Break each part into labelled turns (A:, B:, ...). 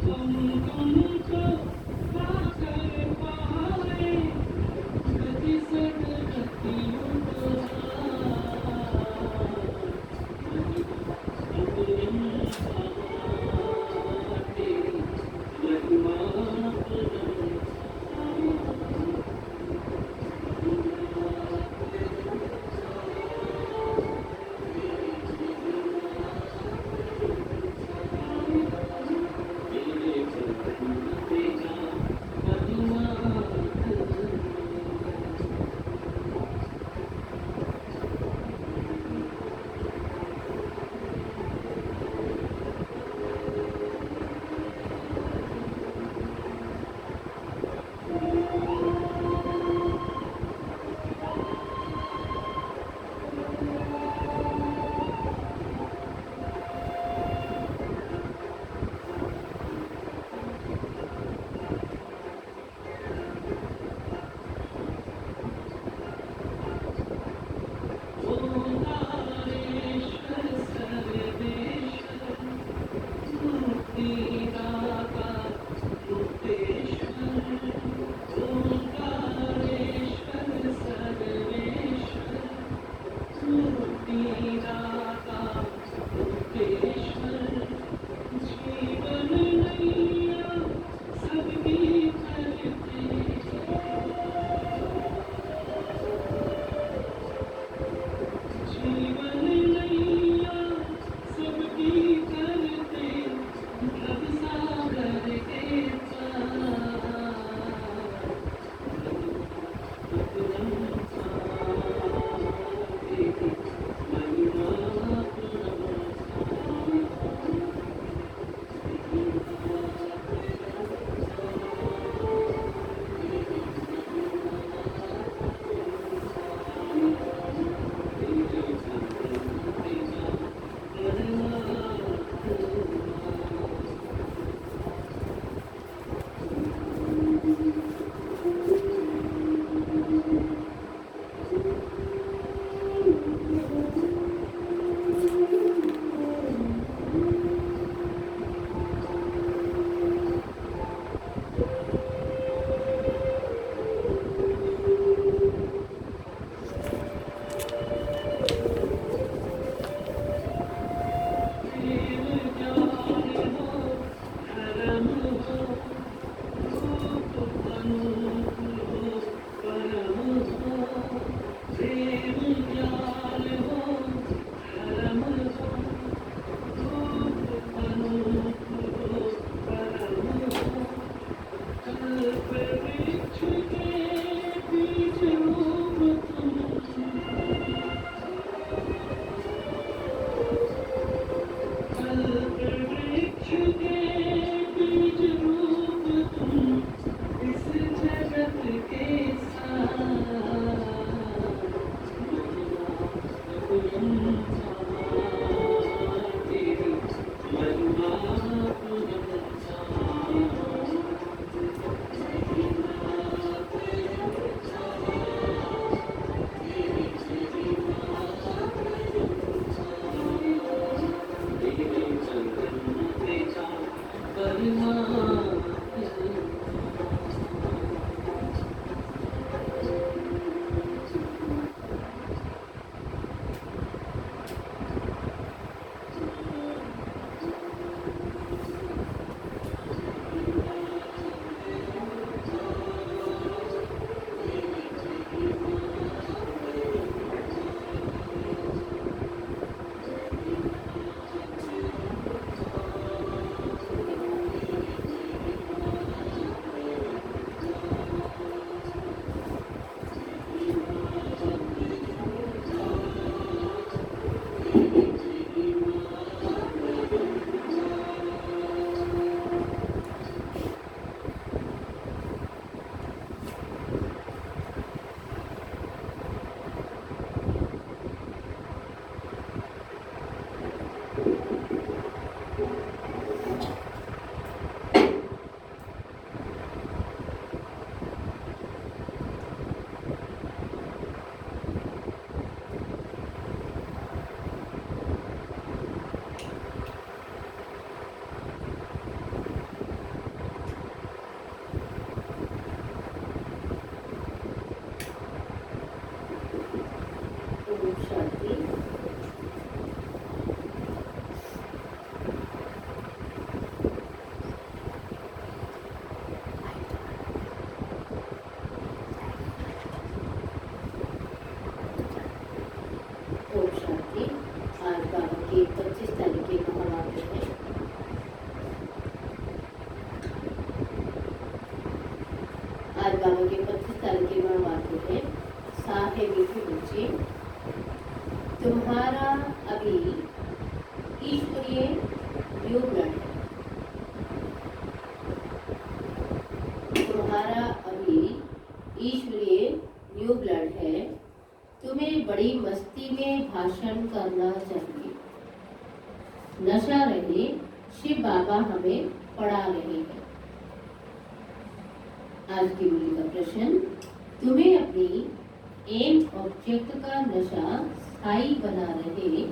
A: हम तुमको पाकर पाए गति सदगतियों तेरी महिमा
B: बाबा के 25 तारीख के वहाँ आते हैं। साहे मीठे बच्चे, तुम्हारा अभी ईश्वरीय न्यू ब्लड है। तुम्हारा अभी ईश्वरीय न्यू ब्लड है। तुम्हें बड़ी मस्ती में भाषण करना चाहिए। नशा रहे, शिव बाबा हमें पढ़ा रहे हैं। आज की मूल्य का प्रश्न, तुम्हें अपनी एम ऑब्जेक्ट का नशा स्थायी बना रहे,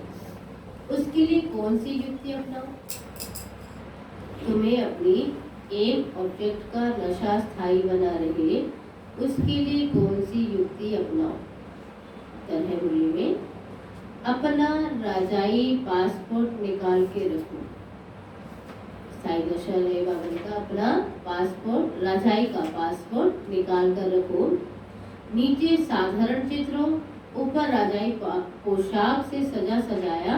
B: उसके लिए कौन सी युक्ति अपनाओ? तुम्हें अपनी एम ऑब्जेक्ट का नशा स्थायी बना रहे, उसके लिए कौन सी युक्ति अपनाओ? तरह मूल्य में, अपना राजाई पासपोर्ट निकाल के रखो। स्थायी दशा रहे बाबा का अपना पासपोर्ट, राजाई का पासपोर्ट निकाल कर रखो। नीचे साधारण चित्रों, ऊपर राजाई पोशाक से सजा सजाया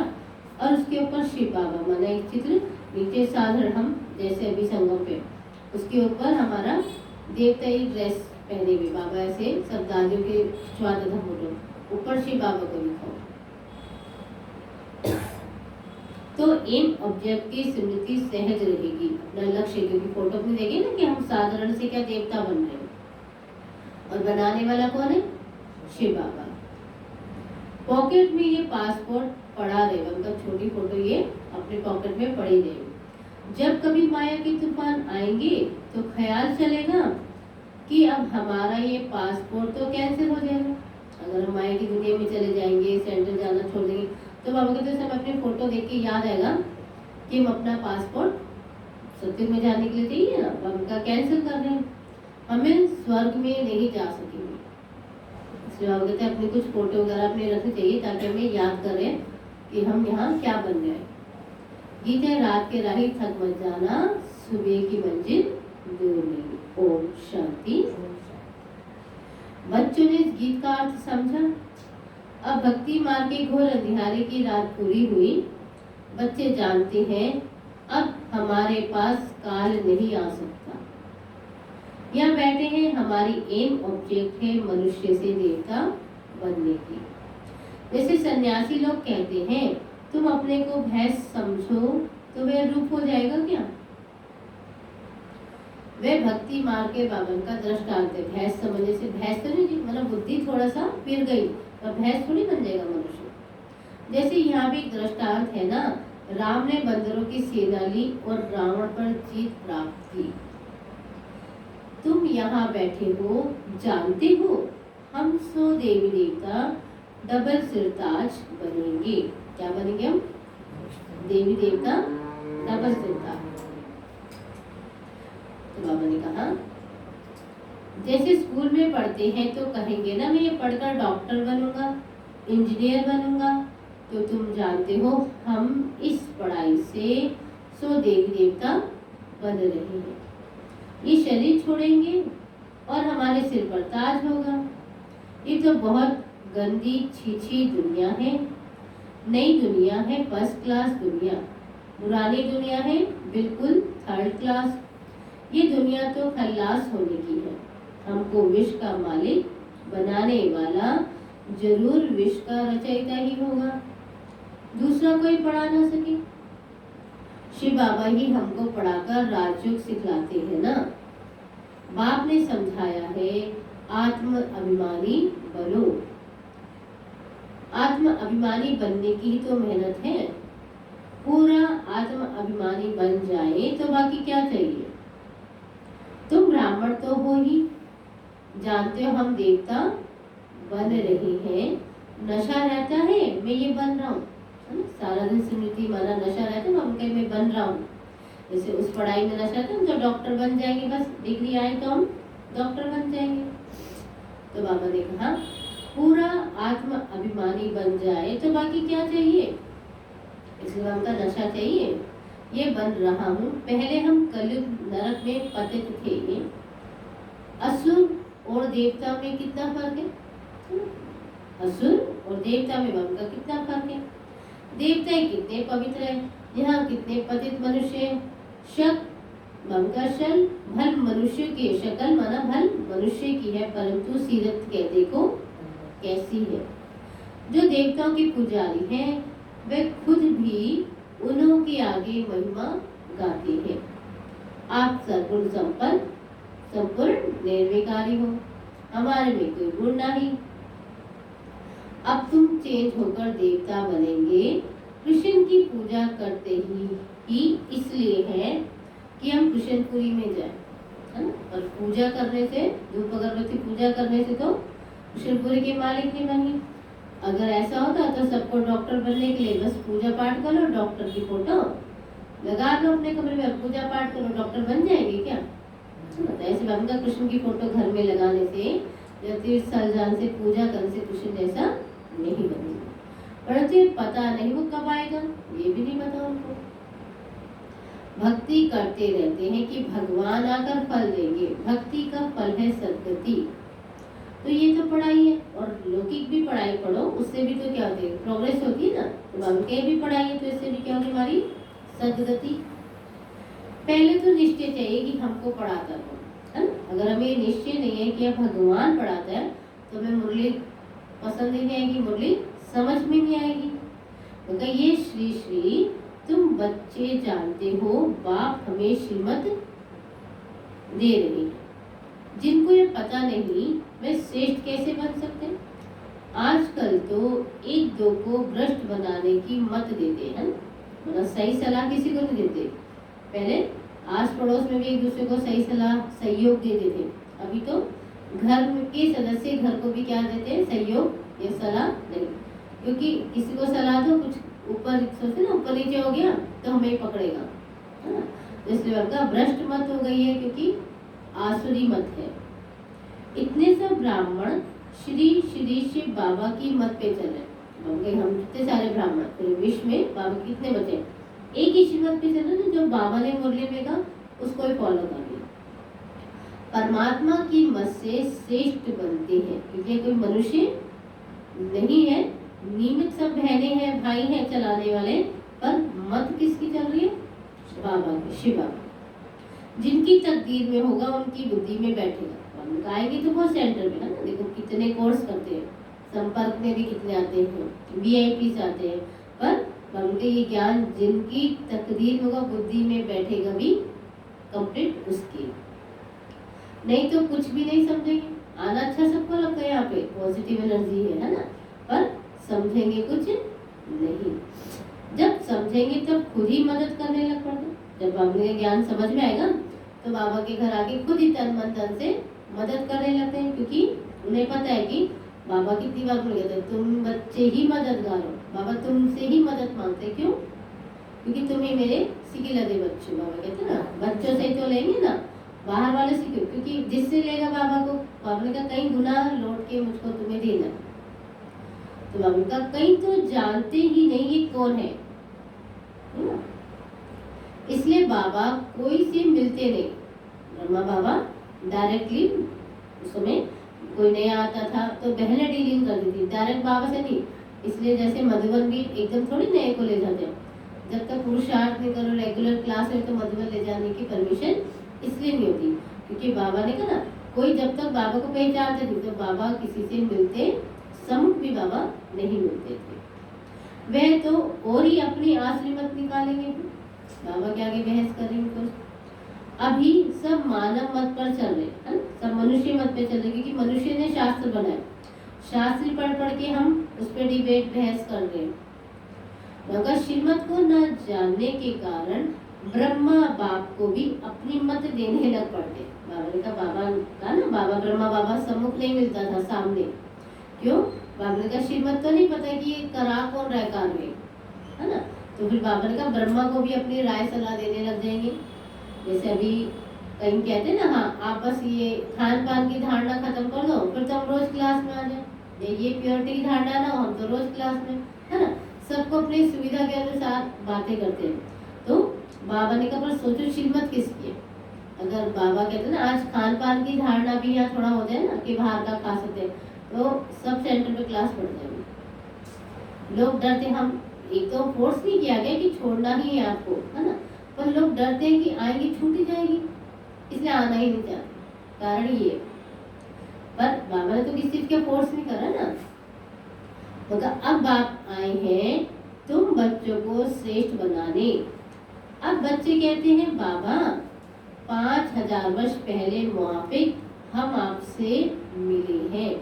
B: और उसके ऊपर शिव बाबा माना एक चित्र। नीचे साधारण, हम जैसे अभी संगम पे, उसके ऊपर हमारा देवताई ड्रेस पहने हुए बाबा, ऐसे सब दादियों के खिंचवाता था फोटो, ऊपर शिव बाबा को लिखा। तो इन ऑब्जेक्ट की स्मृति सहज रहेगी, अपना लक्ष्य, क्योंकि फोटो में देखें ना कि हम साधारण से क्या देवता बन रहे हैं, और बनाने वाला कौन है? शिव बाबा। पॉकेट में ये पासपोर्ट पड़ा रहे, उनका छोटी फोटो ये अपने पॉकेट में पड़ी रहे। जब कभी माया के तूफान आएंगे तो ख्याल चलेगा कि अब हमारा ये पासपोर्ट तो कैंसिल हो जाएगा। अगर हम माया की दुनिया में चले जाएंगे, सेंटर जाना छोड़ देंगे, तो बाबा कहते हैं सब अपने फोटो देख के याद आएगा कि हम अपना पासपोर्ट सत्युग में जाने के लिए चाहिए ना, बाबा का कैंसिल कर रहे हैं, हमें स्वर्ग में नहीं जा सकेंगे। इसलिए बाबा कहते हैं अपने कुछ फोटो वगैरह अपने रखने चाहिए ताकि हमें याद करें कि हम यहाँ क्या बन रहे हैं। गीत है, रात के राही थक मत जाना, सुबह की मंजिल दूर नहीं। ओम शांति। बच्चों ने इस गीत का अर्थ समझा। अब भक्ति मार्ग के घोर अंधियारे की रात पूरी हुई। बच्चे जानते हैं अब हमारे पास काल नहीं आ सकता। यहाँ बैठे हैं, हमारी एम ऑब्जेक्ट है मनुष्य से देवता बनने की। जैसे सन्यासी लोग कहते हैं तुम अपने को भैंस समझो तो वह रूप हो जाएगा क्या? वे भक्ति मार्ग के बाबन का दृष्टांत है। भैंस समझने से, भैंस तो नहीं, मतलब बुद्धि थोड़ा सा फिर गई और भैंस थोड़ी बन जाएगा मनुष्य। जैसे यहाँ भी दृष्टांत है ना, राम ने बंदरों की सेना ली और रावण पर जीत प्राप्त की। तुम यहाँ बैठे हो, जानते हो हम 100 देवी देवता डबल सिरताज बनेंगे। क्या बनेंगे हम? देवी देवता डबल सिरताज। तो बाबा ने कहा जैसे स्कूल में पढ़ते हैं तो कहेंगे ना मैं ये पढ़कर डॉक्टर बनूंगा, इंजीनियर बनूंगा, तो तुम जानते हो हम इस पढ़ाई से 100 देवी देवता बन रहे हैं। ये शरीर छोड़ेंगे और हमारे सिर पर ताज होगा। ये तो बहुत गंदी छीछी दुनिया है। नई दुनिया है फर्स्ट क्लास दुनिया, पुरानी दुनिया है बिल्कुल थर्ड क्लास। ये दुनिया तो खल्लास होने की है। हमको विश्व का मालिक बनाने वाला जरूर विश्व का रचयिता ही होगा, दूसरा कोई पढ़ा ना सके। शिव बाबा ही हमको पढ़ाकर राजयोग सिखलाते हैं ना। बाप ने समझाया है आत्म अभिमानी बनो। आत्म अभिमानी बनने की ही तो मेहनत है। पूरा आत्म अभिमानी बन जाए तो बाकी क्या चाहिए? तुम ब्राह्मण तो हो ही, जानते हो हम देवता बन रहे हैं। नशा रहता है मैं ये बन रहा हूँ, सारा दिन स्मृति माना नशा रहता है, हम कहीं मैं बन रहा हूँ। जैसे उस पढ़ाई में नशा था, हम तो डॉक्टर बन जाएंगे, बस डिग्री आए तो हम डॉक्टर बन जाएंगे। तो बाबा ने कहा पूरा आत्म अभिमानी बन जाए तो बाकी क्या चाहिए? इसलिए हमका नशा चाहिए, ये बन रहा हूँ। पहले हम कलयुग नरक में पतित थे। असुर और देवता में कितना फर्क है? असुर और देवता में बाबा का कितना फर्क है? देवता कितने पवित्र है, यहाँ कितने पतित मनुष्य हैं। शक मंकशल भल मनुष्य की, शक्ल माना भल मनुष्य की है, परंतु सीरत के देखो कैसी है। जो देवताओं के पुजारी हैं वे खुद भी उन्हों के आगे महिमा गाते हैं। आप सर्वगुण संपन्न संपूर्ण निर्विकारी हो, हमारे में कोई गुण नहीं। अब तुम चेंज होकर देवता बनेंगे। कृष्ण की पूजा करते ही इसलिए है कि हम कृष्णपुरी में जाएं, है ना। और पूजा करने से, धूप अगरबत्ती पूजा करने से तो कृष्णपुरी के मालिक नहीं बनिए। अगर ऐसा होता तो सबको डॉक्टर बनने के लिए बस पूजा पाठ करो, डॉक्टर की फोटो लगा दो अपने कमरे में, पूजा पाठ करो, डॉक्टर बन जाएंगे क्या? तो ऐसे बाबा कृष्ण की फोटो घर में लगाने से या 30 साल जान से पूजा करने से कृष्ण जैसा नहीं बनेगा। परंतु ये पता नहीं वो कब आएगा, ये भी नहीं पता उनको। भक्ति करते रहते हैं कि भगवान आकर फल देंगे। भक्ति का फल है सद्गति। तो ये तो पढ़ाई है, और लौकिक भी पढ़ाई पढ़ो, उससे भी तो क्या होती है, प्रोग्रेस होती है ना। तो बाबा भी पढ़ाई है, तो इससे भी क्या होगी हमारी सद्गति। पहले तो निश्चय चाहिए कि हमको पढ़ाता हो, है ना। अगर हमें निश्चय नहीं है कि भगवान पढ़ाता है तो हमें मुरली पसंद ही नहीं आएगी, मुरली समझ में नहीं आएगी। तो ये श्री श्री तुम बच्चे जानते हो, बाप हमें श्रीमत दे रही है। जिनको ये पता नहीं वे श्रेष्ठ कैसे बन सकते। आजकल तो एक दो को भ्रष्ट बनाने की मत देते हैं, मतलब सही सलाह किसी को नहीं देते। पहले आस पड़ोस में भी एक दूसरे को सही सलाह सहयोग देते थे, अभी तो घर के सदस्य घर को भी क्या देते हैं, सहयोग या सलाह नहीं। क्योंकि किसी को सलाह दो, कुछ ऊपर सोचते ना ऊपर नीचे हो गया तो हमें ही पकड़ेगा, है ना। तो इसलिए उनका भ्रष्ट मत हो गई है, क्योंकि आसुरी मत है। इतने सब ब्राह्मण श्री श्री शिव बाबा की मत पे चल रहे हैं। हम कितने सारे ब्राह्मण पूरे विश्व में, बाबा कितने बचे, एक ही श्रीमत पे चल रहे हैं। जो बाबा ने मुरली में कहा उसको ही फॉलो कर लिया। परमात्मा की मत से श्रेष्ठ बनते हैं, क्योंकि कोई मनुष्य नहीं है, नियमित सब बहने हैं भाई हैं चलाने वाले, पर मत किसकी चल रही है, बाबा की, शिव बाबा। जिनकी तकदीर में होगा उनकी बुद्धि में बैठेगा। आएगी तो वो सेंटर में, है ना। देखो कितने कोर्स करते हैं, संपर्क में भी कितने आते हैं, VIP आते हैं, पर उनके ये ज्ञान जिनकी तकदीर में होगा बुद्धि में बैठेगा भी कंप्लीट उसकी। नहीं तो कुछ भी नहीं समझेंगे। आना अच्छा सबको लगता है, यहाँ पे पॉजिटिव एनर्जी है ना, पर समझेंगे कुछ नहीं। जब समझेंगे तब खुद ही मदद करने लग पड़ते। जब बाबा के ज्ञान समझ में आएगा तो बाबा के घर आके खुद ही तन मन धन से मदद करने लगते हैं, क्योंकि उन्हें पता है कि बाबा कितनी बार बोल गए थे, तुम बच्चे ही मददगार हो, बाबा तुमसे ही मदद मांगते। क्यों? क्योंकि तुम ही मेरे सिके लगे बच्चे, बाबा कहते ना, बच्चों से तो लेंगे ना, बाहर वाले से क्यों? क्योंकि जिससे लेगा बाबा को, बाबा ने कहा कहीं गुना लौट के मुझको तुम्हें देना। तो बाबा का कहीं तो जानते ही नहीं ये कौन है ना? इसलिए बाबा कोई से मिलते नहीं। ब्रह्मा बाबा डायरेक्टली, उस समय कोई नया आता था तो बहनें डीलिंग करती थी, डायरेक्ट बाबा से नहीं। इसलिए जैसे मधुबन भी एकदम थोड़ी नए को ले जाते हैं, जब तक पुरुषार्थ नहीं करो, रेगुलर क्लास है, तो मधुबन ले जाने की परमिशन इसलिए नहीं होती, क्योंकि बाबा ने कहा ना, कोई जब तक बाबा को पहचानते थे तो बाबा किसी से मिलते, सम्मुख भी बाबा नहीं मिलते थे। वह तो और ही अपनी आसरी मत निकालेंगे, बाबा के आगे बहस करेंगे। तो अभी सब मानव मत पर चल रहे हैं, सब मनुष्य मत पे चल रहे, क्योंकि मनुष्य ने शास्त्र बनाए, शास्त्र पढ़ के हम उस पर डिबेट बहस कर रहे हैं। मगर श्रीमत को न जानने के कारण ब्रह्मा बाप को भी अपनी मत देने लग पड़ते। बाबा ने कहा, बाबा का ना, बाबा ब्रह्मा बाबा सम्मुख नहीं मिलता था सामने। क्यों? बाबा ने कहा श्रीमत तो नहीं पता कि ये करा कौन रहा कार्य, है ना। तो फिर बाबा ने कहा ब्रह्मा को भी अपनी राय सलाह देने लग जाएंगे। जैसे अभी कहीं कहते हैं ना, हाँ आप बस ये खान पान की धारणा खत्म कर दो, फिर तो हम रोज क्लास में आ जाए। ये प्योरिटी की धारणा ना हो, हम तो रोज क्लास में, है ना। सबको अपनी सुविधा के अनुसार बातें करते हैं। तो बाबा ने कहा पर सोचो श्रीमत किसकी है। अगर बाबा कहते ना आज खान पान की धारणा भी यहाँ थोड़ा हो जाए ना, कि बाहर का खा सकते हैं, तो सब सेंटर पे क्लास बढ़ जाएगी। लोग डरते, हम एक तो फोर्स नहीं किया गया कि छोड़ना ही है आपको, है ना, पर लोग डरते हैं कि आएंगी छूट ही जाएगी, इसलिए आना ही नहीं चाहते, कारण ये। पर बाबा ने तो किसी चीज का फोर्स नहीं करा ना। तो अब आप आए हैं तुम बच्चों को श्रेष्ठ बनाने। अब बच्चे कहते हैं बाबा 5000 वर्ष पहले मुआफिक हम आपसे मिले हैं।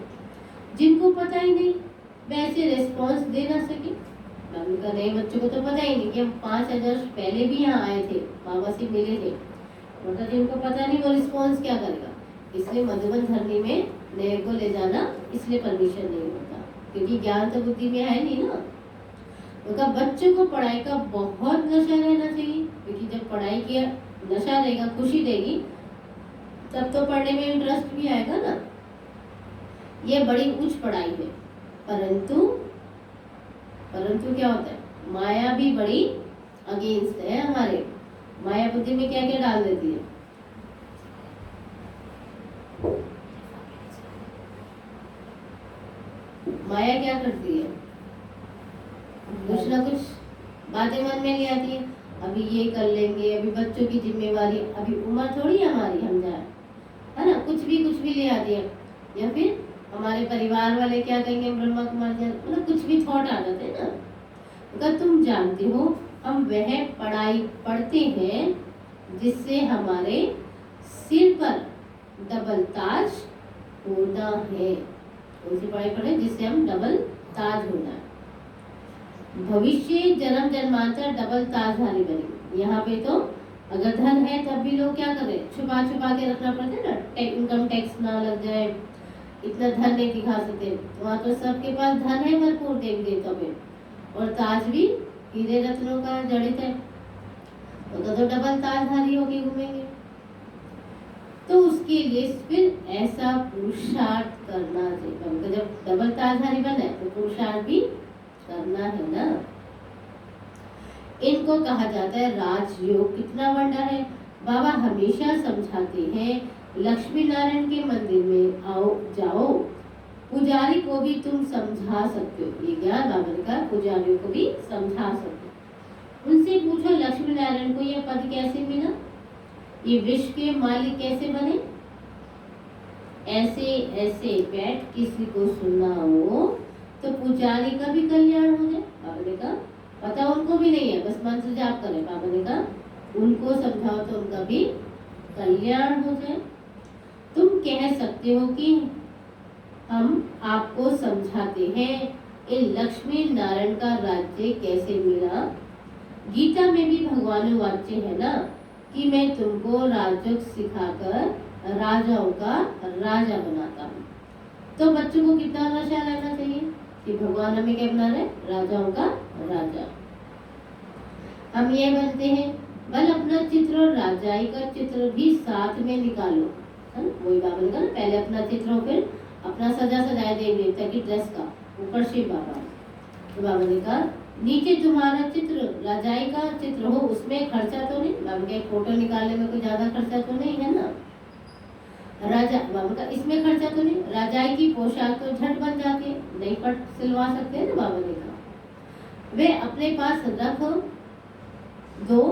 B: जिनको पता ही नहीं वैसे रिस्पॉन्स दे ना सके। बाबा का नए बच्चों को तो पता ही नहीं कि हम 5000 वर्ष पहले भी यहाँ आए थे, बाबा से मिले थे। मतलब जिनको पता नहीं वो रिस्पॉन्स क्या करेगा। इसलिए मधुबन धरनी में नए को ले जाना इसलिए परमिशन नहीं होता, क्योंकि ज्ञान तो बुद्धि में है नहीं ना। उनका बच्चों को पढ़ाई का बहुत नशा रहना चाहिए, क्योंकि जब पढ़ाई की नशा रहेगा, खुशी देगी, तब तो पढ़ने में इंटरेस्ट भी आएगा ना। ये बड़ी उच्च पढ़ाई है, परंतु क्या होता है, माया भी बड़ी अगेंस्ट है हमारे। माया बुद्धि में क्या क्या डाल देती है। माया क्या करती है, कुछ ना कुछ बातें मन में ले आती है। अभी ये कर लेंगे, अभी बच्चों की जिम्मेवारी, अभी उम्र थोड़ी है हमारी, हम जाए, है ना। कुछ भी ले आती है। या फिर हमारे परिवार वाले क्या कहेंगे, ब्रह्मा कुमार जी, मतलब कुछ भी थॉट आ जाते हैं ना। अगर तुम जानते हो हम वह पढ़ाई पढ़ते हैं जिससे हमारे सिर पर डबल ताज होना है। कौन सी पढ़ाई पढ़े जिससे हम डबल ताज होना है। भविष्य जन्म जन्मांतर डबल ताजधारी बने। यहाँ पे तो अगर धन है तब भी लोग क्या करें, छुपा के रखना पड़ता है ना, इनकम टैक्स ना लग जाए, इतना धन नहीं दिखा सकते। वहाँ तो सबके पास धन है भरपूर देवी देवताओं में, और ताज भी हीरे रत्नों का जड़ित है, तो डबल ताजधारी होके घूमेंगे। तो उसके लिए फिर ऐसा पुरुषार्थ करना चाहिए। जब डबल ताजधारी बने तो पुरुषार्थ भी करना है ना। इनको कहा जाता है राजयोग। कितना बड़ा है। बाबा हमेशा समझाते हैं लक्ष्मी नारायण के मंदिर में आओ जाओ, पुजारी को भी तुम समझा सकते हो। ये ज्ञान बाबा ने कहा पुजारियों को भी समझा सकते हो। उनसे पूछो लक्ष्मी नारायण को यह पद कैसे मिला, ये विश्व के मालिक कैसे बने। ऐसे ऐसे बैठ किसी को सुनाओ तो पुजारी का भी कल्याण हो जाए। बाबा ने कहा पता उनको भी नहीं है, बस मंत्र जाप करें। बाबा ने कहा उनको समझाओ तो उनका भी कल्याण हो जाए। तुम कह सकते हो कि हम आपको समझाते हैं इन लक्ष्मी नारायण का राज्य कैसे मिला। गीता में भी भगवान वाच्य है ना कि मैं तुमको राजयोग सिखाकर राजाओं का राजा बनाता हूँ। तो बच्चों को कितना नशा लेना चाहिए कि भगवान हमें क्या बना रहे, राजाओं का राजा। हम ये बनते हैं बल अपना चित्र और राजाई का चित्र भी साथ में निकालो, है ना। वही बाबा ने कहा ना, पहले अपना चित्र हो फिर अपना सजाए देवी देवता की ड्रेस का, ऊपर शिव बाबा। तो बाबा ने कहा नीचे तुम्हारा चित्र राजाई का चित्र हो, उसमें खर्चा तो नहीं। बाबा के फोटो निकालने में कोई ज्यादा खर्चा तो नहीं है ना। राजा बाबा का इसमें खर्चा तो नहीं। राजाई की पोशाक तो झट बन जाती है, नहीं पट सिलवा सकते हैं ना। बाबा ने कहा वे अपने पास रखो दो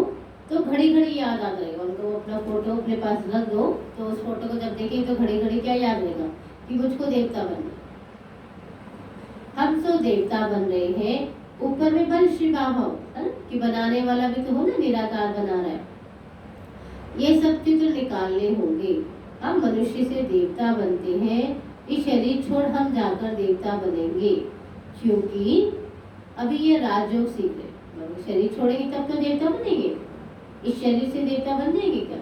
B: तो घड़ी घड़ी याद आ जाएगा उनको। अपना फोटो अपने पास रख दो तो उस फोटो को जब देखेंगे तो घड़ी घड़ी क्या याद रहेगा कि मुझको देवता बनना। हम तो देवता बन रहे हैं, ऊपर में बल श्री बाबा हो, है ना, कि बनाने वाला भी तो हो ना, निराकार बना रहा है। ये सब चित्र निकालने होंगे। हम मनुष्य से देवता बनते हैं, इस शरीर छोड़ हम जाकर देवता बनेंगे, क्योंकि अभी ये राजयोग सीख रहे। शरीर छोड़ेंगे तब तो देवता बनेंगे, इस शरीर से देवता बन जाएंगे क्या।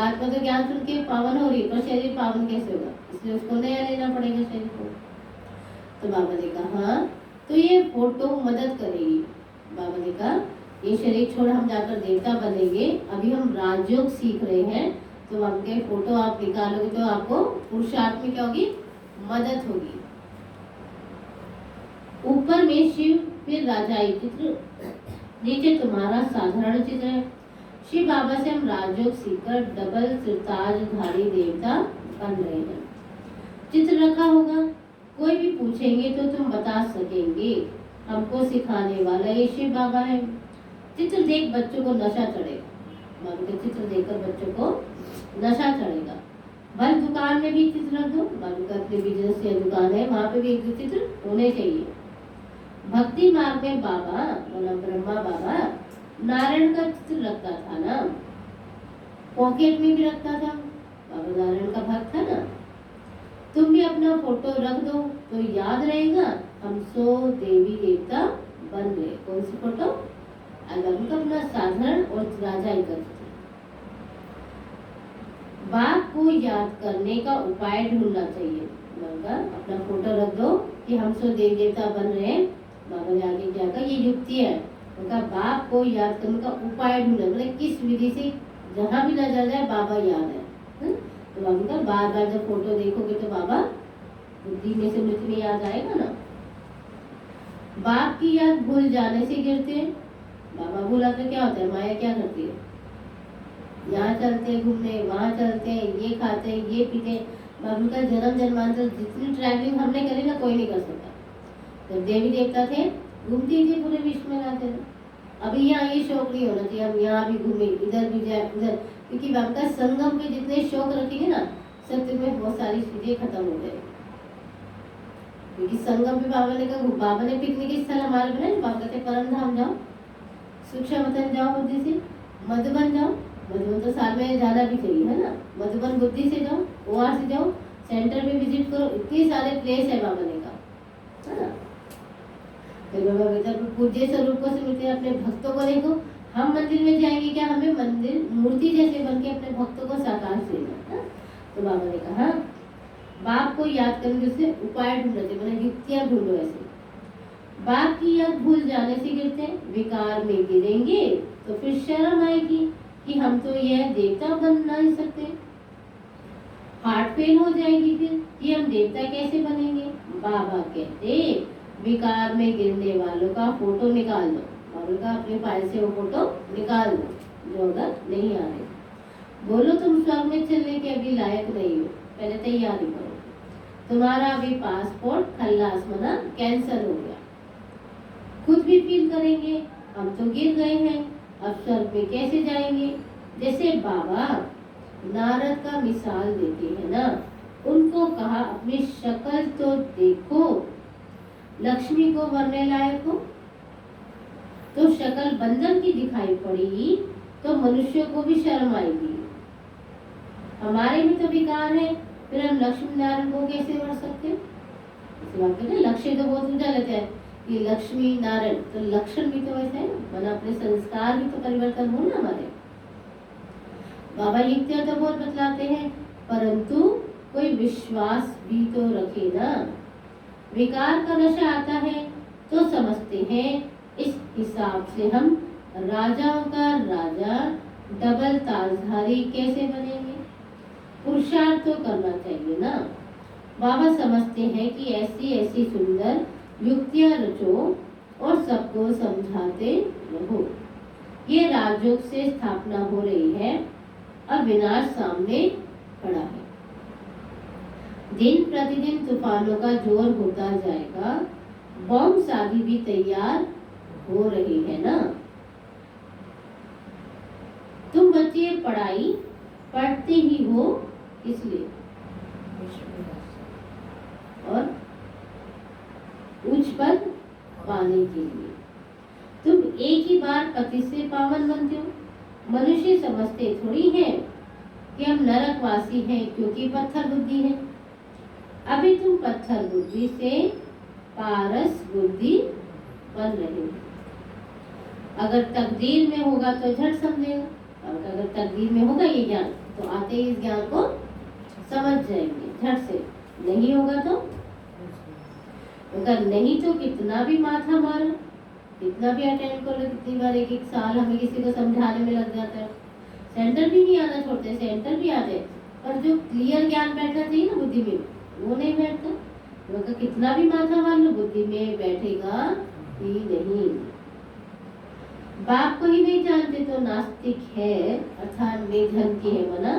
B: आत्मा तो ज्ञान सुन के पावन हो रही है, पर शरीर पावन कैसे होगा, इसलिए उसको नया लेना पड़ेगा शरीर को। तो बाबा ने कहा तो ये फोटो मदद करेगी। बाबा ने कहा ये शरीर छोड़ हम जाकर देवता बनेंगे, अभी हम राजयोग सीख रहे हैं, तो आपके फोटो आप निकालोगे तो आपको पुरुषार्थ में क्या होगी, मदद होगी। ऊपर में शिव फिर राजाई चित्र, नीचे तुम्हारा साधारण चित्र है। शिव बाबा से हम राजयोग सीखकर डबल सिरताजधारी देवता बन रहे हैं। चित्र रखा होगा, कोई भी पूछेंगे तो तुम बता सकेंगे हमको सिखाने वाला ये शिव बाबा है। चित्र देख बच्चों को नशा चढ़ेगा, बाबू के चित्र देखकर बच्चों को नशा चढ़ेगा। भले दुकान में भी चित्र रख दो, बाबू का अपने बिजनेस या दुकान है वहां पे भी एक दो चित्र होने चाहिए। भक्ति मार्ग में बाबा मतलब ब्रह्मा बाबा नारायण का चित्र रखता था ना, पॉकेट में भी रखता था, बाबा नारायण का भक्त था ना। तुम भी अपना फोटो रख दो तो याद रहेगा हम 100 देवी देवता बन गए। कौन सी फोटो? बाबू का अपना साधारण और राजा ही करते थे। बाप को याद करने का उपाय ढूंढना चाहिए। बाबा अपना फोटो रख दो कि हम 100 देवी देवता बन रहे हैं। बाबा ने आगे क्या कहा, ये युक्ति है। उनका बाप को याद करने का उपाय ढूंढना, मतलब किस विधि से जहां भी नजर जाए बाबा याद है। तो बाबा का बार बार जब फोटो देखोगे तो बाबा बुद्धि में से मृत्यु में याद आएगा ना। बाप की याद भूल जाने से गिरते हैं। बाबा भूला तो क्या होता है, माया क्या करती है, यहाँ चलते हैं घूमने, वहाँ चलते हैं, ये खाते हैं, ये पीते हैं। बाबू का जन्म जन्मांतर जितनी ट्रैवलिंग हमने करी ना कोई नहीं कर सकता। जब देवी देवता थे घूमते थे पूरे विश्व में रहते थे। अभी यहाँ ये शौक नहीं होना चाहिए हम यहाँ भी घूमे, इधर भी जाए उधर, क्योंकि बाबा का संगम पे जितने शौक रखेंगे ना सत्य में बहुत सारी चीजें खत्म हो जाएगी। क्योंकि संगम पे बाबा ने कहा, बाबा ने पिकनिक स्थल हमारे बनाए। बाबा कहते परम धाम जाओ, सूक्ष्म जाओ बुद्धि से, मधुबन जाओ, मधुबन तो साल में जाना भी चाहिए है ना। मधुबन बुद्धि से जाओ, ओआर से जाओ, सेंटर में विजिट करो, इतने सारे प्लेस है बाबा ने कहा है ना। फिर बाबा कहते पूज्य स्वरूपों से मिलते अपने भक्तों को देखो। हम मंदिर में जाएंगे क्या, हमें मंदिर मूर्ति जैसे बन के अपने भक्तों को साकार देना है। तो बाबा ने कहा बाप को याद करने से उपाय ढूंढना चाहिए, मतलब युक्तियां ढूंढो। ऐसे बाप की याद भूल जाने से गिरते हैं, विकार में गिरेंगे तो फिर शर्म आएगी कि हम तो यह देवता बन नहीं सकते। हार्ट फेल हो जाएगी फिर कि हम देवता कैसे बनेंगे। बाबा कहते विकार में गिरने वालों का फोटो निकाल दो। बाबा का अपने फाइल से वो फोटो निकाल दो जो अगर नहीं आ रहे। बोलो तुम स्वर्ग में चलने के अभी लायक नहीं हो, पहले तैयारी करो। तुम्हारा अभी पासपोर्ट खल्लास मना कैंसिल हो गया। खुद भी फील करेंगे हम तो गिर गए हैं, अब स्वर्ग में कैसे जाएंगे। जैसे बाबा नारद का मिसाल देते हैं ना, उनको कहा अपनी शक्ल तो देखो, लक्ष्मी को वरने लायक हो। तो शक्ल बंदर की दिखाई पड़ी तो मनुष्य को भी शर्म आएगी। हमारे भी तो विकार है, फिर हम लक्ष्मी नारायण को कैसे वर सकते। लक्ष्य तो बहुत ऊंचा लेते हैं कि लक्ष्मी नारायण, तो लक्षण भी तो वैसे है ना, मतलब अपने संस्कार भी तो परिवर्तन हो ना हमारे। बाबा युक्तियां तो बहुत बतलाते हैं, परंतु कोई विश्वास भी तो रखे ना। विकार का नशा आता है तो समझते हैं इस हिसाब से हम राजाओं का राजा डबल ताजधारी कैसे बनेंगे। पुरुषार्थ तो करना चाहिए ना। बाबा समझते हैं कि ऐसी ऐसी सुंदर युक्तियां रचो और सबको समझाते रहो। ये राजयोग से स्थापना हो रही है और विनाश सामने खड़ा है। दिन प्रतिदिन तूफानों का जोर होता जाएगा, बॉम्ब शादी भी तैयार हो रही है ना। तुम बच्चे पढ़ाई पढ़ते ही हो इसलिए, और उच्च पद पाने के लिए। तुम एक ही बार पति से पावन बनते हो। मनुष्य समझते थोड़ी है कि हम नरकवासी हैं क्योंकि पत्थर बुद्धि है। अभी तुम पत्थर बुद्धि से पारस बुद्धि बन रहे हो। अगर तकदीर में होगा तो झट समझेगा, और अगर तकदीर में होगा ये ज्ञान तो आते ही इस ज्ञान को समझ जाएंगे झट से। नहीं होगा तो अगर नहीं तो कितना भी माथा मारो, कितना भी अटेंड करो, कितनी बार एक एक साल हमें किसी को समझाने में लग जाता है। सेंटर भी नहीं आना छोड़ते, सेंटर भी आते, पर जो क्लियर ज्ञान बैठना चाहिए ना बुद्धि में वो नहीं बैठता। तो कितना भी माथा मार लो बुद्धि में बैठेगा ही नहीं। बाप को ही नहीं जानते तो नास्तिक है, अर्थात निर्धन की है मना।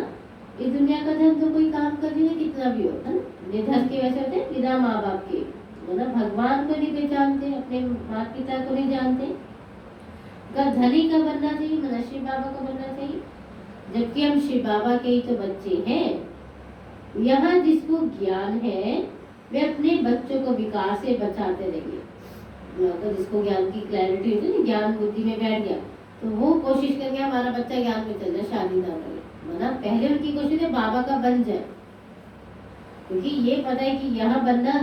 B: इस दुनिया का धन तो कोई काम कर देगा कितना भी होता है। निर्धन के वैसे होते हैं बिना माँ बाप के, मतलब भगवान को नहीं पहचानते, अपने माता पिता को नहीं जानते। कब धनी का बनना चाहिए, मतलब शिव बाबा का बनना चाहिए, जबकि हम शिव बाबा के ही तो बच्चे हैं। यहाँ जिसको ज्ञान है वे अपने बच्चों को विकार से बचाते रहेंगे। तो जिसको ज्ञान की क्लैरिटी होती है, ज्ञान बुद्धि में बैठ गया, तो वो कोशिश करेंगे हमारा बच्चा ज्ञान में चल जाए, शादी ना करे, मतलब पहले उनकी कोशिश है बाबा का बन जाए, क्योंकि ये पता है कि यहाँ बनना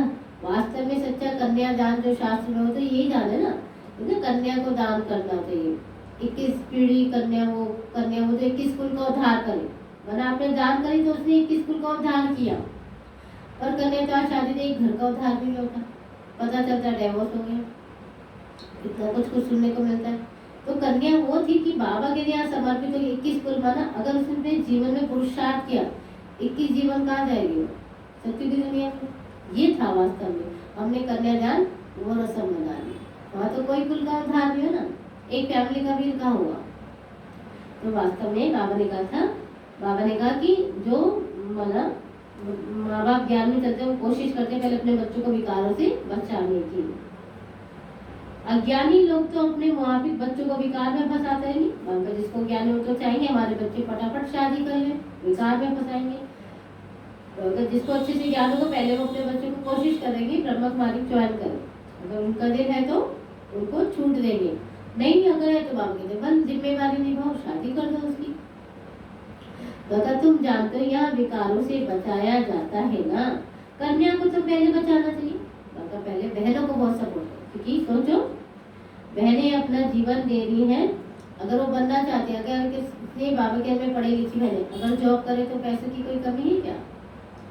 B: वास्तव में सच्चा कन्यादान जो शास्त्र में होता है यही दान है ना, तो कन्या को दान करना चाहिए। 21 पीढ़ी कन्या वो तो 21 कुल का उद्धार करे, मतलब आपने दान करी तो उसने 21 कुल का उद्धार किया। और कन्या तो आज शादी से एक घर का उद्धार भी नहीं होता, पता चलता डिवोर्स हो गया, इतना कुछ सुनने को मिलता है। तो कन्या वो थी कि बाबा के लिए समर्पित हो, 21 कुल माना, अगर उसने जीवन में पुरुषार्थ किया 21 जीवन कहाँ जाएगी, सत्य की दुनिया में। ये था वास्तव में, हमने कन्यादान वो रस्म बना ली, वहाँ तो कोई कुल का उद्धार नहीं हो ना, एक फैमिली का भी कहाँ हुआ। तो वास्तव में बाबा ने कहा कि जो मतलब माँ बाप ज्ञान में चलते वो कोशिश करते पहले अपने बच्चों को विकारों से बचाने की। अज्ञानी लोग तो अपने मुआफिक बच्चों को विकार में फंसाते हैं, नहीं, जिसको ज्ञान हो तो चाहिए हमारे बच्चे फटाफट शादी कर ले, विकार में फंसाएंगे। तो अगर जिसको अच्छे से ज्ञान होगा पहले वो अपने बच्चों को कोशिश करेंगे ब्रह्म कुमारी ज्वाइन करें, अगर उनका दिल है तो उनको छूट देंगे, नहीं अगर है तो बाबा कहते बस जिम्मेवारी निभाओ, शादी कर दो उसकी। तो अगर तुम जानते हो यहाँ विकारों से बचाया जाता है ना, कन्या को तो पहले बचाना चाहिए, पहले बहनों को बहुत सपोर्ट है, क्योंकि सोचो बहनें अपना जीवन दे रही हैं, अगर वो बनना चाहती है, अगर किसी बाबा के में पढ़ी लिखी बहनें अगर जॉब करे तो पैसे की कोई कमी है क्या,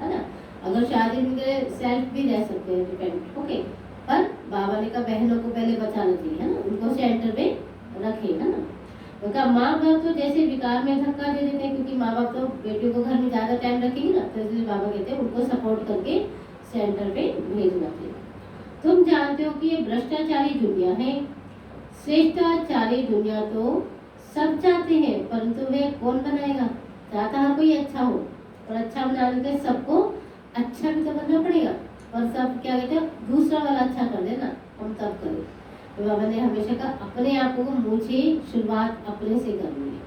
B: है ना, अगर शादी में सेल्फ भी रह सकते हैं डिपेंड, ओके, पर बाबा ने कहा बहनों को पहले बचाना चाहिए, है ना, उनको सेंटर पे रखे, है ना। तो कहा माँ बाप तो जैसे विकार में धक्का दे देते हैं, क्योंकि माँ बाप तो बेटियों को घर में ज्यादा टाइम रखेंगे ना, तो इसलिए बाबा कहते हैं उनको सपोर्ट करके सेंटर पे भेजना चाहिए। तुम जानते हो कि ये भ्रष्टाचारी दुनिया है, श्रेष्ठाचारी दुनिया तो सब चाहते हैं, परंतु वे कौन बनाएगा, चाहता हर कोई अच्छा हो, और अच्छा बनाने के सबको अच्छा भी तो करना पड़ेगा, और सब क्या कहते हैं दूसरा वाला अच्छा कर देना, हम तब करें। तो बाबा ने हमेशा कहा अपने आप को मुझे शुरुआत अपने से करनी है,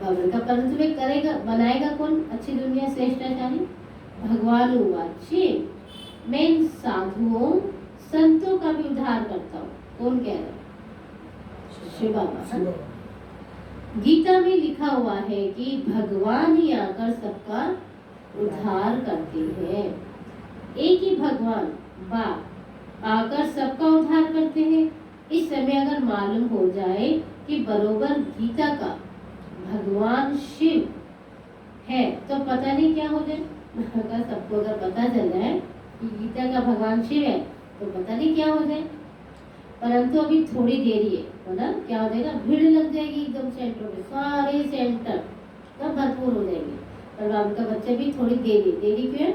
B: बाबा का, परंतु वे करेगा बनाएगा कौन अच्छी दुनिया श्रेष्ठाचारी, भगवान वाच्य मैं इन साधुओं संतों का भी उद्धार करता हूँ, कौन कह रहा है, शिव बाबा। गीता में लिखा हुआ है कि भगवान ही आकर सबका उद्धार करते हैं, एक ही भगवान बाप आकर सबका उद्धार करते हैं। इस समय अगर मालूम हो जाए कि बरोबर गीता का भगवान शिव है तो पता नहीं क्या हो जाए, अगर सबको अगर पता चल जाए कि गीता का भगवान शिव है तो पता नहीं क्या हो जाए। परंतु अभी थोड़ी देरी है, मतलब क्या हो जाएगा, भीड़ लग जाएगी एकदम सेंटर में, सारे सेंटर तब भरपूर हो जाएंगे। पर बाबा का बच्चे भी थोड़ी देरी क्यों है,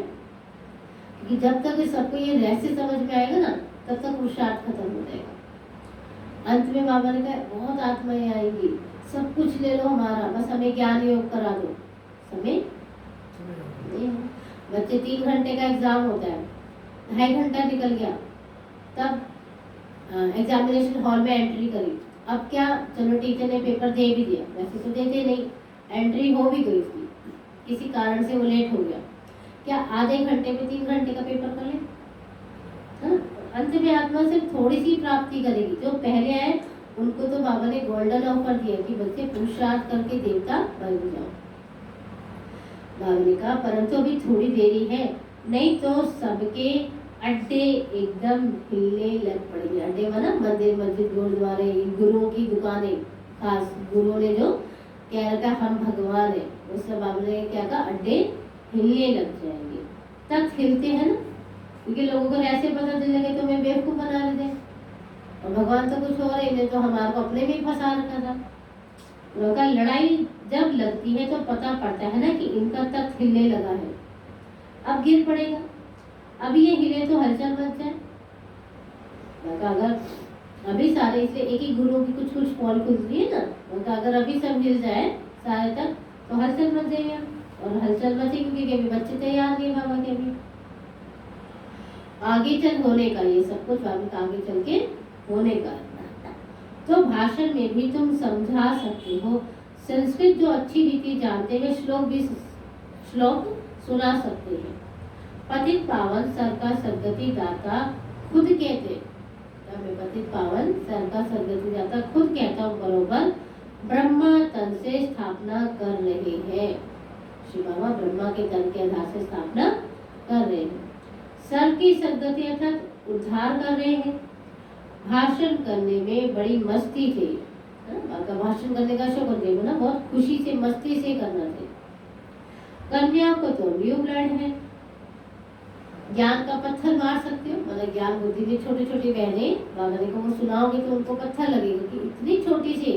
B: क्योंकि जब तक सबको ये रहस्य समझ में आएगा ना तब तक पुरुषार्थ खत्म हो जाएगा। अंत में बाबा ने कहा बहुत आत्माएं आएंगी, सब कुछ ले लो हमारा, बस हमें ज्ञान योग करा दो। समय नहीं है, बच्चे 3 घंटे का एग्जाम होता है, 2.5 घंटा निकल गया, तब एग्जामिनेशन हॉल में एंट्री करी, अब क्या, चलो टीचर ने पेपर दे भी दिया, वैसे तो देते नहीं, एंट्री हो भी गई उसकी, किसी कारण से वो लेट हो गया, क्या आधे घंटे में 3 घंटे का पेपर कर ले, अंत में आत्मा सिर्फ थोड़ी सी प्राप्ति करेगी। जो पहले आए उनको तो बाबा ने गोल्डन ऑफर दिया कि बच्चे पुरुषार्थ करके देवता बन जाओ। बाबा ने कहा परंतु अभी थोड़ी देरी है, नहीं तो सबके अड्डे एकदम हिलने लग पड़ेंगे। अड्डे माना मंदिर मस्जिद गुरुद्वारे, गुरुओं की दुकानें, खास गुरुओं ने जो कह रखा हम भगवान है, उस सब बाबा ने क्या कहा, अड्डे हिलने लग जाएंगे। तक हिलते हैं ना, क्योंकि लोगों को ऐसे पता चलने लगे तो मैं बेवकूफ बना लेते, और भगवान तो कुछ और है, तो हमारे को अपने में ही फंसा रखा था। लोगों का लड़ाई जब लगती है तो पता पड़ता है ना कि इनका तक हिलने लगा है, अब गिर पड़ेगा, अब ये हिले तो हलचल मच जाए। अगर अभी सारे इसलिए एक ही गुरु की कुछ पोल खुलती है ना, तो अगर अभी सब हिल जाए सारे तक तो हलचल मच जाएगा, और हलचल मचे क्योंकि अभी बच्चे तैयार नहीं बाबा के, भी आगे चल होने का ये सब कुछ बाबा का आगे चल के होने का। तो भाषण में भी तुम समझा सकते हो। संस्कृत जो अच्छी रीति जानते हैं श्लोक सुना सकते हैं। पतित पावन सर का सदगति दाता खुद कहते, मैं पतित पावन सर का सदगति दाता खुद कहता हूँ बरोबर ब्रह्मा तन से स्थापना कर रहे हैं। श्री बाबा ब्रह्मा के तन के आधार से स्थापना कर रहे हैं। सर की सदगति अर्थात उद्धार कर रहे हैं। भाषण करने में बड़ी मस्ती थी, बाबा भाषण करने का शौक होते ना, बहुत खुशी से मस्ती से करना थे। कन्या को तो न्यू ब्लड है, ज्ञान का पत्थर मार सकते हो, मतलब ज्ञान बुद्धि की छोटी छोटी बहनें बाबा ने को सुनाओगे तो उनको पत्थर लगेगा कि इतनी छोटी सी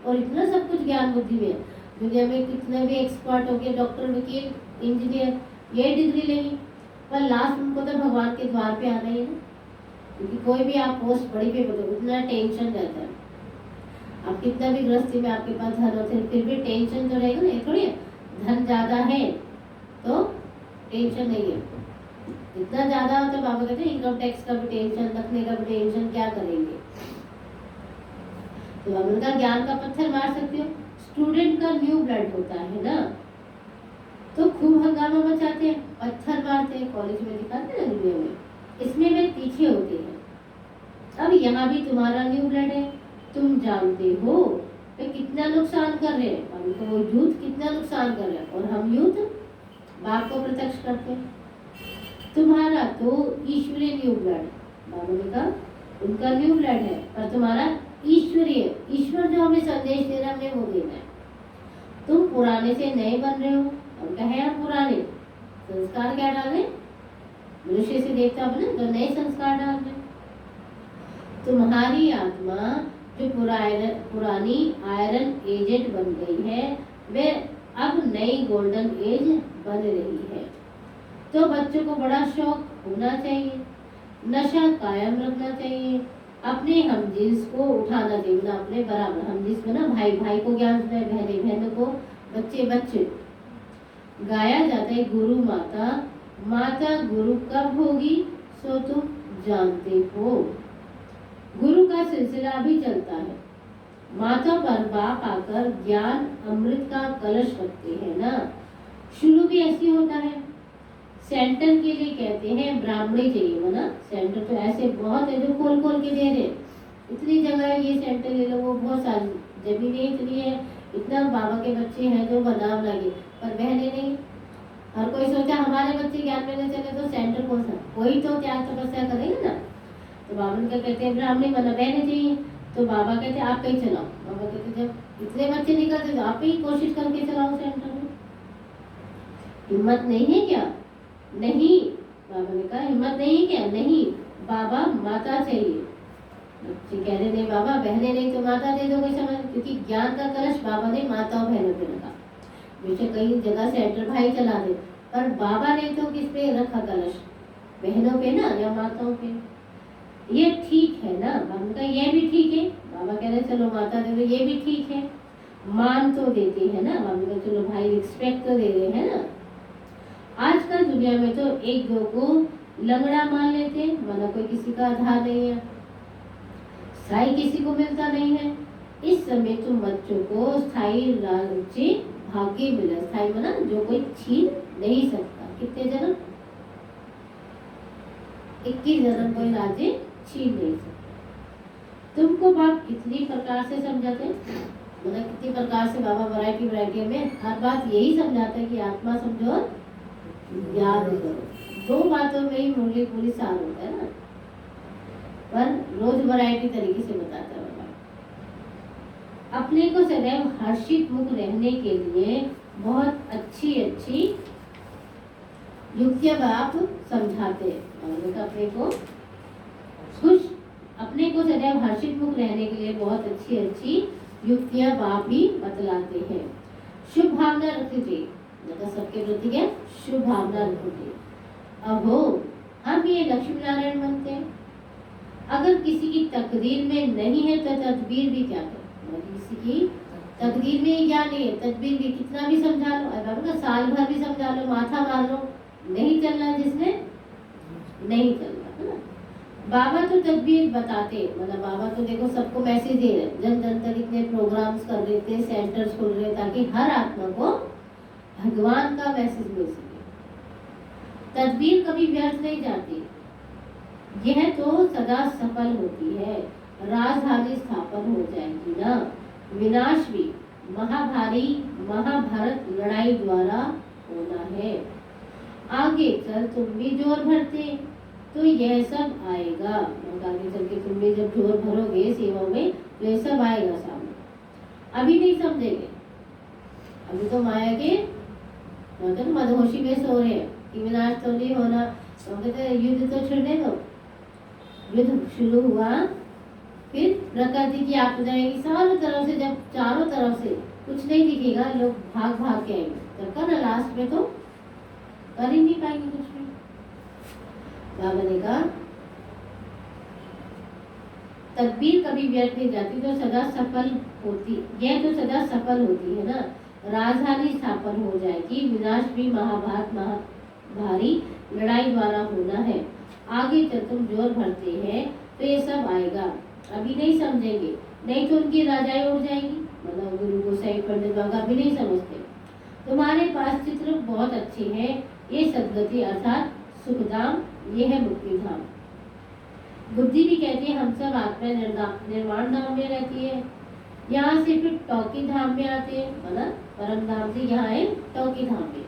B: और इतना सब कुछ ज्ञान बुद्धि में। दुनिया में कितने भी एक्सपर्ट हो गए, डॉक्टर वकील इंजीनियर ये डिग्री लेंगे, पर लास्ट उनको तो भगवान के द्वार पे आना ही है ना। क्योंकि कोई भी आप पोस्ट बड़ी पे बोलो इतना टेंशन रहता है, आप कितना भी गृहस्थी में आपके पास धन होते हैं फिर भी टेंशन तो रहेगा ना। ये थोड़ी धन ज्यादा है तो टेंशन नहीं है, जितना ज्यादा होता है बाबा कहते हैं इनकम टैक्स का भी टेंशन, रखने का भी टेंशन, क्या करेंगे। तो बाबा का ज्ञान का पत्थर मार सकते हो। स्टूडेंट का न्यू ब्लड होता है ना, तो खूब हंगामा मचाते हैं, पत्थर मारते हैं, कॉलेज में दिखाते हैं दुनिया में, इसमें वे तीखे होते हैं। अब यहाँ भी तुम्हारा न्यू ब्लड है, तुम जानते हो वे कितना नुकसान कर रहे हैं, अभी तो वो यूथ कितना नुकसान कर रहे हैं और हम यूथ बाप को प्रत्यक्ष करते हैं। तुम्हारा तो ईश्वरीय न्यू ब्लड, बाबा ने कहा उनका न्यू ब्लड है, पर तुम्हारा ईश्वरीय, ईश्वर जो हमें संदेश दे रहा है हमें वो देना है। तुम पुराने से नए बन रहे हो, हम कहे हम पुराने संस्कार क्या डाल रहे, मनुष्य से देवता बने तो नए संस्कार डाल रहे। तुम्हारी आत्मा जो पुरानी आयरन एजेड बन गई है वे अब नई गोल्डन एज बन रही है। तो बच्चों को बड़ा शौक होना चाहिए, नशा कायम रखना चाहिए, अपने हम जिन्स को उठाना चाहिए ना, अपने बराबर हम जिन्स में ना, भाई भाई को ज्ञान सुनाए, बहने बहनों को, बच्चे बच्चे। गाया जाता है गुरु माता, माता गुरु कब होगी सो तुम जानते हो। गुरु का सिलसिला भी चलता है, माता पर बाप आकर ज्ञान अमृत का कलश रखते हैं ना। शुरू भी ऐसी होता है। सेंटर के लिए कहते हैं ब्राह्मणी चाहिए ना, सेंटर तो ऐसे बहुत है जो खोल खोल के दे रहे, इतनी जगह है ये सेंटर ले लो, वो बहुत सारी जमीनें इतनी है, इतना बाबा के बच्चे हैं जो बनाव लगे, पर बहने नहीं। हर कोई सोचा हमारे बच्चे ज्ञान में चले तो सेंटर कौन सा, कोई तो त्याग तपस्या करेंगे ना। तो बाबा क्या कहते हैं ब्राह्मणी बना बहने चाहिए, तो बाबा कहते हैं आप कहीं चलाओ। बाबा कहते जब इतने बच्चे निकलते तो आप ही कोशिश करके चलाओ सेंटर में। हिम्मत नहीं है क्या? नहीं, बाबा ने कहा हिम्मत नहीं क्या? नहीं, बाबा माता चाहिए। बच्चे कह रहे नहीं बाबा, बहने नहीं तो माता दे दो कोई समझ, क्योंकि ज्ञान का कलश बाबा ने माता और बहनों पे रखा। बेशक कई जगह सेंटर भाई चला दे, पर बाबा ने तो किस पे रखा कलश, बहनों पे ना या माताओं पे। ये ठीक है ना, बाबा का ये भी ठीक है। बाबा कह रहे चलो माता दे दो, ये भी ठीक है, मान तो देते हैं ना। बाबा का चलो भाई रिस्पेक्ट तो दे रहे हैं ना। आजकल दुनिया में तो एक दो को लंगड़ा मान लेते हैं, माना कोई किसी का आधार नहीं है, स्थाई किसी को मिलता नहीं है। इस समय तुम बच्चों को स्थाई राज्य भाग्य मिला, स्थाई माना जो कोई छीन नहीं सकता। कितने जन्म? 21 जन्म कोई राज्य छीन नहीं सकता। तुमको बाप कितनी प्रकार से समझाते हैं, मतलब कितनी प्रकार से बाबा वैरायटी में हर बात यही समझाता है कि आत्मा समझो याद करो। 2 बातों में ही मुरली पूरी सार होता है ना, पर रोज वैरायटी तरीके से बताता है बाबा। अपने को सदैव हर्षित मुख रहने के लिए बहुत अच्छी अच्छी युक्तियां बाप समझाते हैं। अपने को खुश, अपने को सदैव हर्षित मुख रहने के लिए बहुत अच्छी अच्छी युक्तियां बाप भी बतलाते हैं। शुभ भावना रखिए, सबके प्रति क्या शुभ भावना रखिए। अहो हम ये लक्ष्मी नारायण बनते हैं, अगर किसी की तकदीर में नहीं है तो तदबीर भी क्या करें। किसी की तकदीर में ही क्या नहीं है, तदबीर भी कितना भी समझा लो, अगर साल भर भी समझा लो, माथा मार लो, नहीं चलना जिसने नहीं चलना है ना। बाबा तो तदबीर बताते, मतलब बाबा तो देखो सबको मैसेज दे रहे, जन जन तक इतने प्रोग्राम्स कर रहे थे, सेंटर्स खोल रहे ताकि हर आत्मा को भगवान का मैसेज मिल सके। तदबीर कभी व्यर्थ नहीं जाती, यह तो सदा सफल होती है। राजधानी स्थापन हो जाएगी ना, विनाश भी महाभारी महाभारत लड़ाई द्वारा होना है। आगे चल तुम भी जोर भरते तो यह सब आएगा, आगे चल के तुम भी जब जोर भरोगे सेवा में तो यह सब आएगा सामने। अभी नहीं समझेंगे, अभी तो माया के तो मदहोशी में सो रहे हैं कि विनाश तो नहीं होना, तो कहते युद्ध तो छुड़ने दो। युद्ध शुरू हुआ, फिर प्रकृति की आपदाएं चारों तरफ से, जब चारों तरफ से कुछ नहीं दिखेगा, लोग भाग भाग के आएंगे, तब का ना लास्ट में तो कर ही नहीं पाएंगे कुछ भी। बाबा ने कहा तदबीर कभी व्यर्थ नहीं जाती, तो सदा सफल होती, यह तो सदा सफल होती है ना। राजधानी स्थापन हो जाएगी, विनाश भी महाभारत महाभारी लड़ाई द्वारा होना है। आगे चल तुम जोर भरते हैं तो ये सब आएगा, अभी नहीं समझेंगे, नहीं तो उनकी राजाएं उड़ जाएंगी। मतलब गुरु गोसाई पंडित बाबा अभी नहीं समझते। तुम्हारे पास चित्र बहुत अच्छे हैं, ये सदगति अर्थात सुखधाम, ये है मुक्ति धाम। बुद्धि भी कहती है हम सब आत्मा निर्माण धाम में रहती है, यहाँ से फिर टौकी धाम में आते हैं, मतलब परम धाम से यहाँ है टौकी धाम में।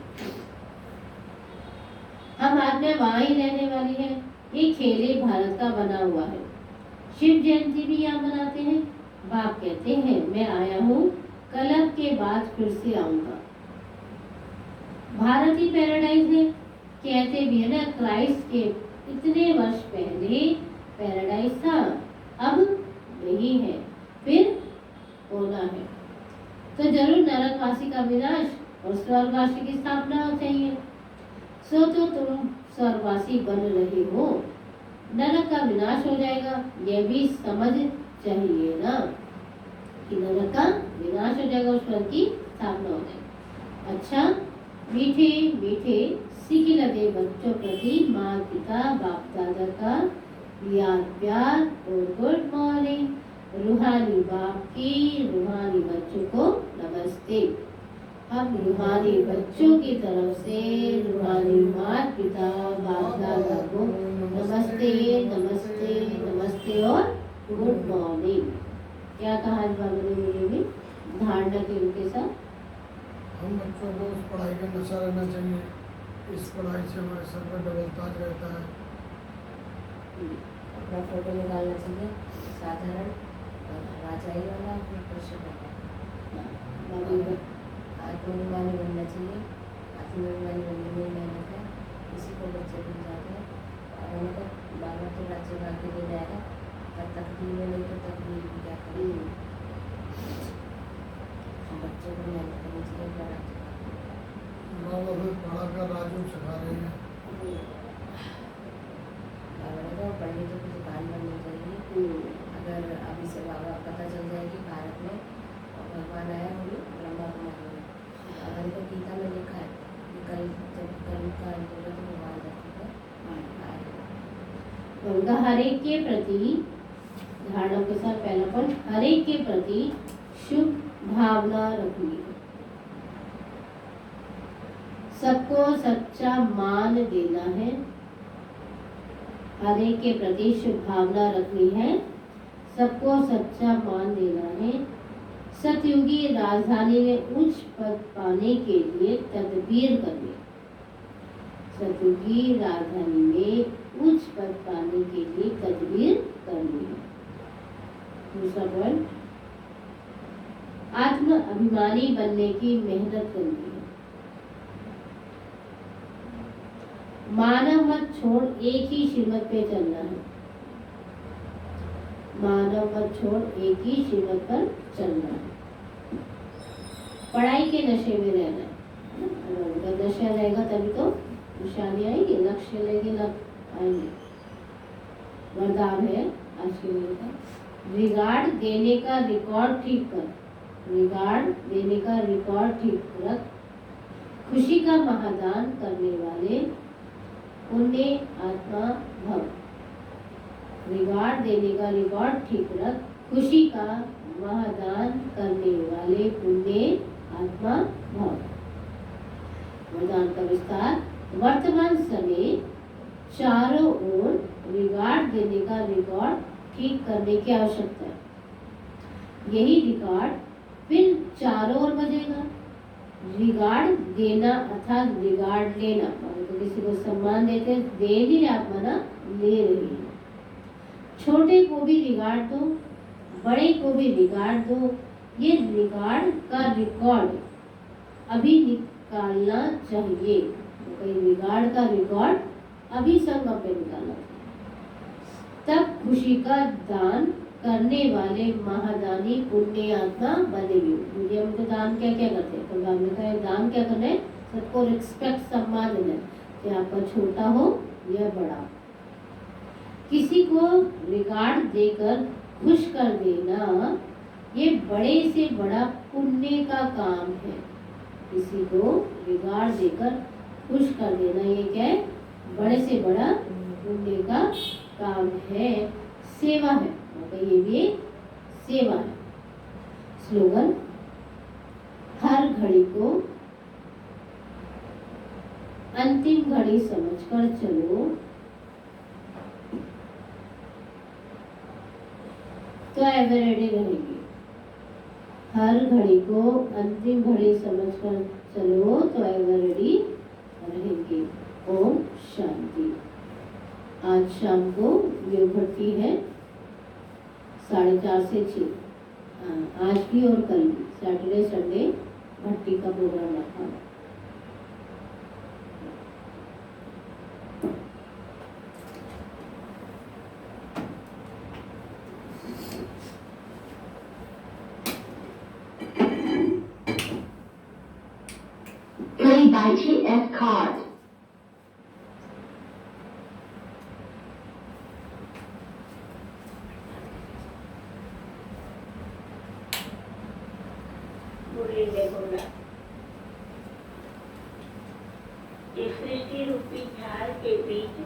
B: हम आत्मा वहाँ ही रहने वाली है। ये खेले भारत का बना हुआ है। शिव जयंती भी यहाँ मनाते हैं। बाप कहते हैं मैं आया हूँ, कलप के बाद फिर से आऊंगा। भारत ही पैराडाइज है, कहते भी है ना, क्राइस्ट के इतने वर्ष पहले पैराडाइज था, अब नहीं है, फिर होना है। तो जरूर नरकवासी का विनाश और स्वर्गवासी की स्थापना चाहिए। सो तो तुम स्वर्गवासी बन रहे हो, नरक का विनाश हो जाएगा, यह भी समझ चाहिए ना कि नरक का विनाश हो जाएगा और स्वर्ग की स्थापना हो जाएगी। अच्छा, मीठे मीठे सीख लगे बच्चों प्रति माँ पिता बाप दादा का याद प्यार और गुड मॉर्निंग। रूहानी बाप की रूहानी बच्चों को नमस्ते। हम रूहानी बच्चों की तरफ से रूहानी माता पिता बाप दादा को नमस्ते नमस्ते नमस्ते और गुड मॉर्निंग। क्या कहा आज बाबा ने वीडियो में धारणा के उनके साथ?
C: हम बच्चों को उस पढ़ाई का नशा रहना चाहिए, इस पढ़ाई से हमारे सर में डबल ताज रहता है।
D: अपना फोटो निकालना चाहिए, साधारण राजाई वाला, फिर कृष्ण आत्माभिमानी बनना चाहिए। आत्माभिमानी बनने में मेहनत है, किसी को बच्चे बन जाते हैं और उनको बाबा तो राज्य का के दे जाएगा, तब तकदीर में नहीं तो तकदीर भी क्या करेगी। बच्चों को मेहनत करनी चाहिए अपना राज्य।
C: बाबा फिर पढ़ा कर राजू सिखा रहे हैं।
D: बाबा को पंडितों की दुकान बननी चाहिए। अगर अभी से बाबा पता चल जाए कि भारत में भगवान आया होगी ब्रह्मा कुमारी में, अगर तो गीता में लिखा है कि कल जब कल का अंत होगा तो भगवान धरती पर आएगा।
B: उनका हर एक के प्रति धारणा के साथ पहला पॉइंट, हर एक के प्रति शुभ भावना रखनी, सबको सच्चा मान देना है। हर एक के प्रति शुभ भावना रखनी है, सबको सच्चा मान देना है। सतयुगी राजधानी में उच्च पद पाने के लिए तदबीर करनी। सतयुगी राजधानी में उच्च पद पाने के लिए तदबीर करनी है। दूसरा पॉइंट, आत्म अभिमानी बनने की मेहनत करनी है। मानव मत छोड़ एक ही श्रीमत पे चलना है। मानव मत छोड़ एक ही श्रीमत पर चलना है। पढ़ाई के नशे में रहना है। अगर नशा रहेगा तभी तो निशानी आएगी, लक्ष्य लेंगे लक्ष्य आएंगे। वरदान है आज के दिन का, रिगार्ड देने का रिकॉर्ड ठीक कर। रिगार्ड देने का रिकॉर्ड ठीक रख। खुशी का महादान करने वाले पुण्य आत्मा भव। रिगार्ड देने का रिकॉर्ड ठीक रख, खुशी का महादान करने वाले पुण्य आत्मा भाव। वरदान का विस्तार। वर्तमान समय चारों ओर रिगार्ड देने का रिकॉर्ड ठीक करने की आवश्यकता है। यही रिकॉर्ड फिर चारों ओर बजेगा। रिगार्ड देना अर्थात रिगार्ड लेना, तो किसी को सम्मान देते दे नहीं रहे आप मना ले रही है। छोटे को भी रिगार्ड दो, बड़े को भी रिगार्ड दो। ये रिगार्ड का रिकॉर्ड अभी निकालना चाहिए। तो रिगार्ड का रिकॉर्ड अभी संगम पे निकालना चाहिए, तब खुशी का दान करने वाले महादानी पुण्य आत्मा बनेगी। दुनिया में तो दान क्या क्या करते हैं, भगवान ने कहा दान क्या करना है, सबको रिस्पेक्ट सम्मान देना है, चाहे आपका छोटा हो या बड़ा। किसी को रिगार्ड देकर खुश कर देना ये बड़े से बड़ा पुण्य का काम है। किसी को रिगार्ड देकर खुश कर देना ये क्या है, बड़े से बड़ा पुण्य का काम है, सेवा है। तो ये भी एक सेवा है। स्लोगन, हर घड़ी को अंतिम घड़ी समझकर चलो तो एवर रेडी रहेगी। हर घड़ी को अंतिम घड़ी समझकर चलो तो एवर रेडी रहेगी। ओम शांति। आज शाम को योग भट्टी है 4:30 से 6। आज की और कल की सैटरडे संडे भट्टी का प्रोग्राम रखा है।
E: Play by TF card.
F: मुरली ने बोला, इस सृष्टि रूपी झाड़ के बीच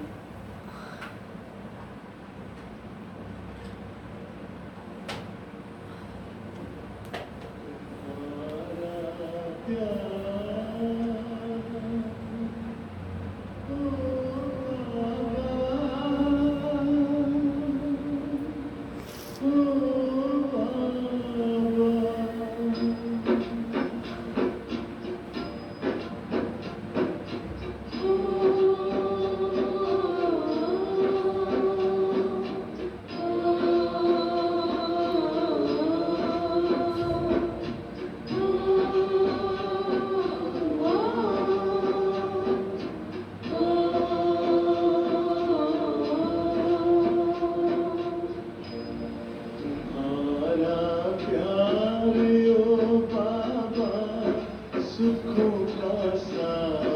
G: सुखों का सा